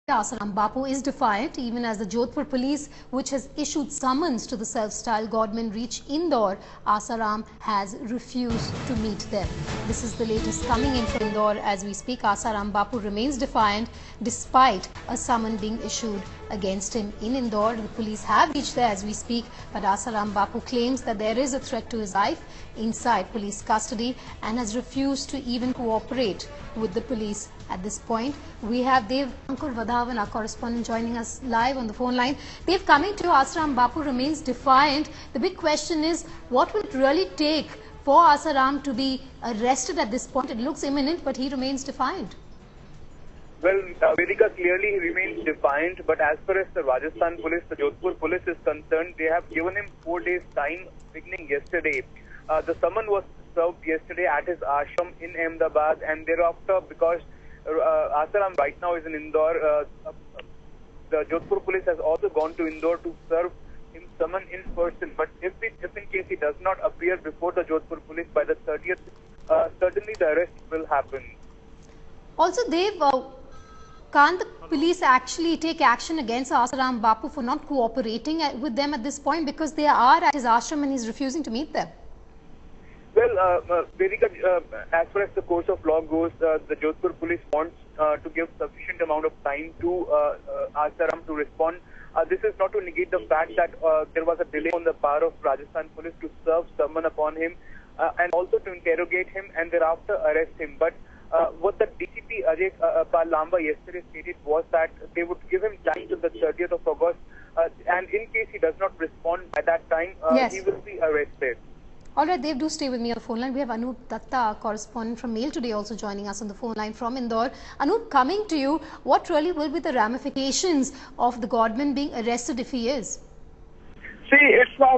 Asaram Bapu is defiant even as the Jodhpur police, which has issued summons to the self-styled Godmen, reach Indore. Asaram has refused to meet them. This is the latest coming in from Indore as we speak. Asaram Bapu remains defiant despite a summon being issued against him in Indore. The police have reached there as we speak, but Asaram Bapu claims that there is a threat to his life inside police custody and has refused to even cooperate with the police at this point. We have Dev Ankur Vadhavan, our correspondent, joining us live on the phone line. Dev, coming to you, Asaram Bapu remains defiant. The big question is, what will it really take for Asaram to be arrested at this point? It looks imminent, but he remains defiant. Well, Vedika, clearly he remains defiant, but as far as the Rajasthan police, the Jodhpur police is concerned, they have given him 4 days time beginning yesterday. The summon was served yesterday at his ashram in Ahmedabad, and thereafter, because Asaram right now is in Indore, the Jodhpur police has also gone to Indore to serve him summon in person. But if in case he does not appear before the Jodhpur police by the 30th, certainly the arrest will happen. Also, Dev, can't the police actually take action against Asaram Bapu for not cooperating with them at this point, because they are at his ashram and he's refusing to meet them? Well, Vedika, as far as the course of law goes, the Jodhpur police wants to give sufficient amount of time to Asaram to respond. This is not to negate the fact that there was a delay on the part of Rajasthan police to serve summon upon him and also to interrogate him and thereafter arrest him. But what the DCP Ajay Pal Lamba yesterday stated was that they would give him time till the 30th of August, and in case he does not respond by that time, he will be arrested. All right, Dev, do stay with me on the phone line. We have Anup Datta, our correspondent from Mail Today, also joining us on the phone line from Indore. Anup, coming to you, what really will be the ramifications of the Godman being arrested if he is? See, it's now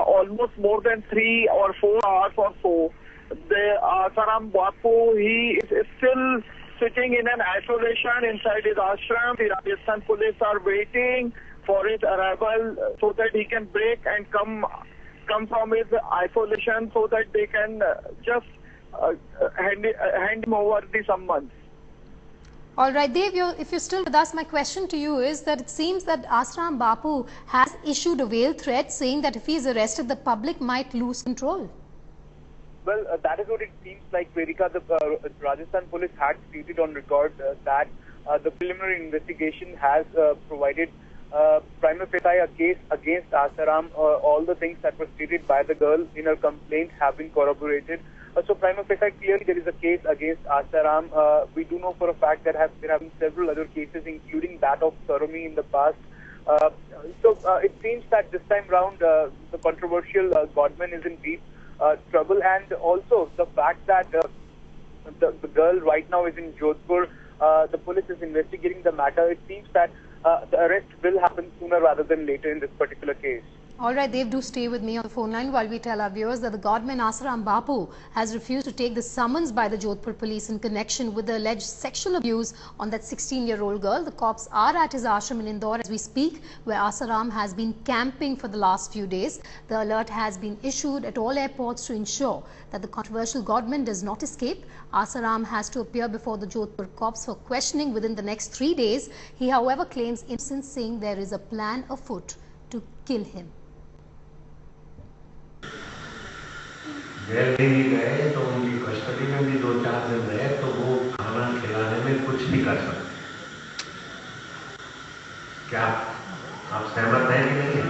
almost more than 3 or 4 hours or so. The Asaram Bapu, he is still sitting in an isolation inside his ashram. The Rajasthan police are waiting for his arrival so that he can break and come from his isolation, so that they can just hand him over the summons. All right, Dev, if you're still with us, my question to you is that it seems that Asaram Bapu has issued a veiled threat saying that if he is arrested, the public might lose control. Well, that is what it seems like, Vedika. The Rajasthan police had stated on record that the preliminary investigation has provided prima facie a case against Asaram. All the things that were stated by the girl in her complaint have been corroborated. So prima facie, clearly there is a case against Asaram. We do know for a fact that there have been several other cases, including that of Saromi in the past. So it seems that this time round the controversial Godman is in deep trouble, and also the fact that the girl right now is in Jodhpur. The police is investigating the matter. It seems that the arrest will happen sooner rather than later in this particular case. All right, Dev, do stay with me on the phone line while we tell our viewers that the Godman Asaram Bapu has refused to take the summons by the Jodhpur police in connection with the alleged sexual abuse on that 16-year-old girl. The cops are at his ashram in Indore as we speak, where Asaram has been camping for the last few days. The alert has been issued at all airports to ensure that the controversial Godman does not escape. Asaram has to appear before the Jodhpur cops for questioning within the next 3 days. He, however, claims innocence, saying there is a plan afoot to kill him. Jail भी गए तो उनकी custody में भी 2-4 दिन रहे, तो वो खाना खिलाने में कुछ नहीं कर सकते। क्या आप सहमत हैं कि नहीं?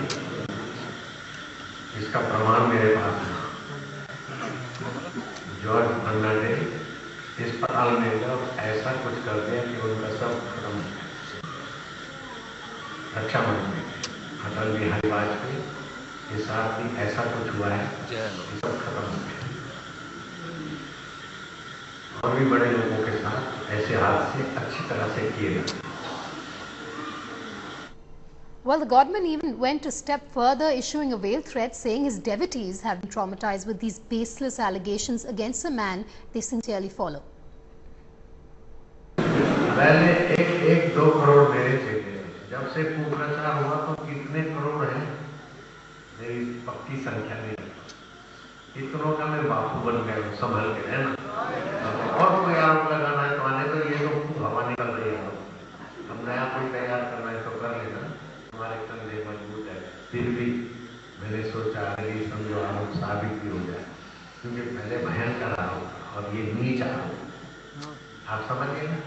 इसका प्रमाण मेरे पास है। जॉर्ज फर्नांडिस अस्पताल में जब ऐसा कुछ कर दिया कि उनका सब खत्म हो गया। रक्षा मंत्री अटल बिहारी वाजपेयी के साथ भी ऐसा कुछ हुआ है, सब खत्म हो गया। और भी बड़े लोगों के साथ ऐसे हादसे अच्छी तरह से किए जाते हैं। Well, the Godman even went a step further, issuing a veiled threat saying his devotees have been traumatized with these baseless allegations against a man they sincerely follow. पहले 1-2 करोड़ मेरे चाहिए। जब से कुप्रचार हुआ तो कितने करोड़ हैं, मेरी पक्की संख्या नहीं। इतनों का मैं बापू बन गया हूँ, संभल के रहना। और कोई आरोप लगाना है तो आने तो, ये तो हवा निकल रही है। हम नया फिर भी मैंने सोचा अरे समझो आरोप साबित भी हो जाए, क्योंकि पहले भयंकर आरोप था और ये नीच आरोप। आप समझिए ना,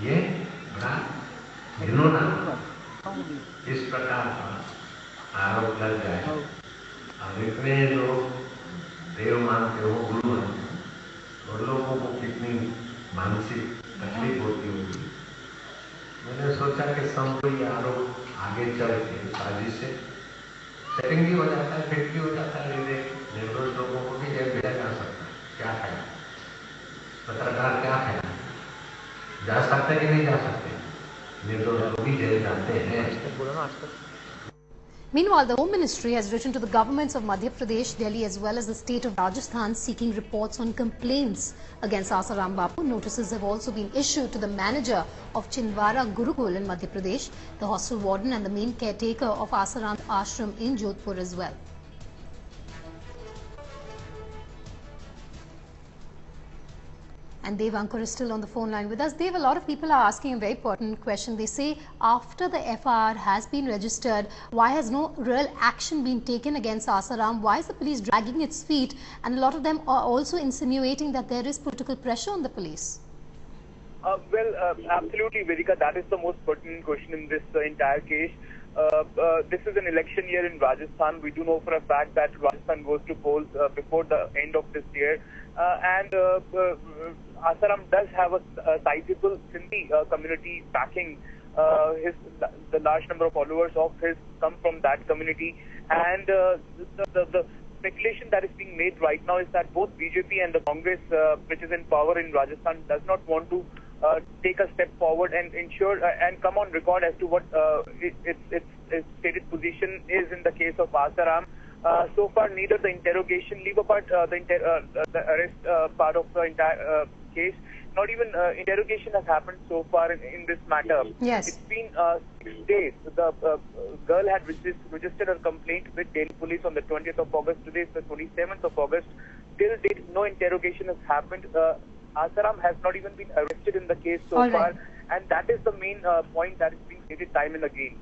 ये बड़ा घिनौना इस प्रकार का आरोप लग जाए और इतने लोग देव मानते हो, गुरु मानते हो, और लोगों को कितनी मानसिक तकलीफ होती होगी। मैंने सोचा कि समझो ये आरोप आगे चल के साजिश से सेटिंग भी हो जाता है, फिट भी हो जाता है, निर्दोष लोगों को भी जेल भेजा जा सकता है। क्या ख्याल, पत्रकार क्या ख्याल, जा सकते कि नहीं जा सकते? निर्दोष लोग भी जेल जाते हैं। Meanwhile, the Home Ministry has written to the governments of Madhya Pradesh, Delhi as well as the state of Rajasthan seeking reports on complaints against Asaram Bapu. Notices have also been issued to the manager of Chindwara Gurukul in Madhya Pradesh, the hostel warden and the main caretaker of Asaram Ashram in Jodhpur as well. And Dev Ankur is still on the phone line with us. Dev, a lot of people are asking a very important question. They say, after the FIR has been registered, why has no real action been taken against Asaram? Why is the police dragging its feet? And a lot of them are also insinuating that there is political pressure on the police. Absolutely, Vedika. That is the most pertinent question in this entire case. This is an election year in Rajasthan. We do know for a fact that Rajasthan goes to polls before the end of this year. And Asaram does have a sizable Sindhi community backing. The large number of followers of his come from that community. And the speculation that is being made right now is that both BJP and the Congress, which is in power in Rajasthan, does not want to take a step forward and ensure and come on record as to what its stated position is in the case of Asaram. So far, neither the interrogation, leave apart the arrest part of the entire case, not even interrogation has happened so far in this matter. Yes. It's been 6 days. The girl had registered her complaint with Delhi police on the 20th of August. Today is the 27th of August. Till date, no interrogation has happened. Asaram has not even been arrested in the case so far. And that is the main point that is being stated time and again.